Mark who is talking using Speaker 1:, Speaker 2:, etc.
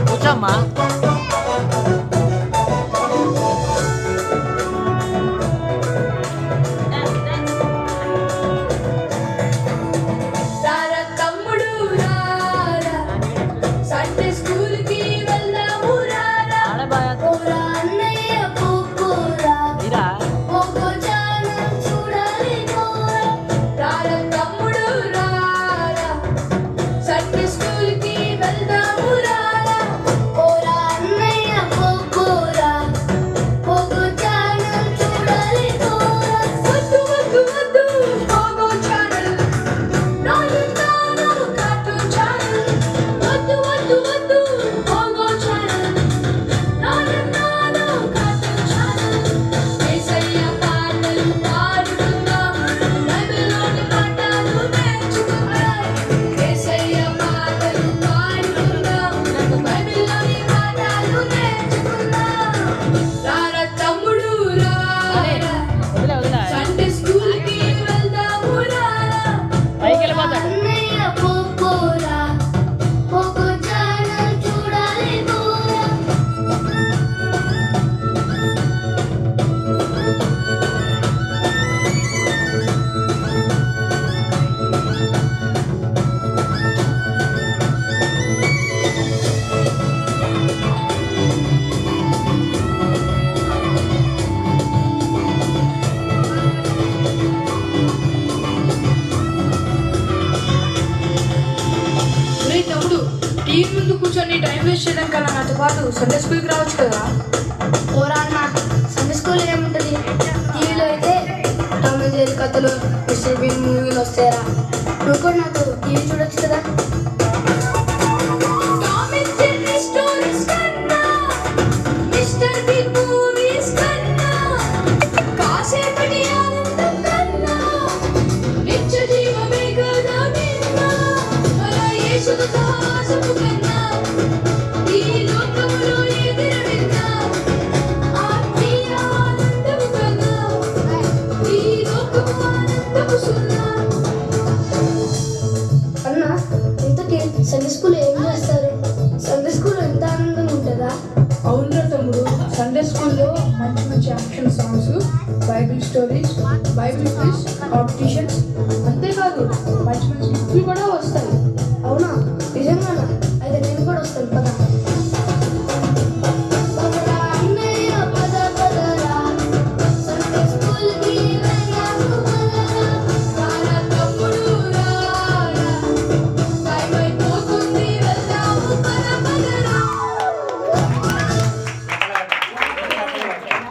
Speaker 1: కూర్చోమ్మా.
Speaker 2: టీవీ ముందు కూర్చొని టైం వేస్ట్ చేయడం కన్నా నాతో పాటు సండే స్కూల్కి రావచ్చు కదా.
Speaker 3: పోరా అన్న, సండే స్కూల్ ఏముంటుంది? టీవీలో అయితే టామ్ అండ్ జెర్రీ కథలు, మిస్టర్ బీన్ మూవీలు వస్తాయరా. నువ్వు కూడా నాతో టీవీ చూడొచ్చు కదా. అన్న, ఇంతకీ సండే స్కూల్ ఏం చేస్తారు? సండే స్కూల్ ఎంత ఆనందంగా ఉంటుందా?
Speaker 2: అవునురా తమ్ముడు, సండే స్కూల్లో మంచి మంచి action songs, Bible stories, Bible quiz,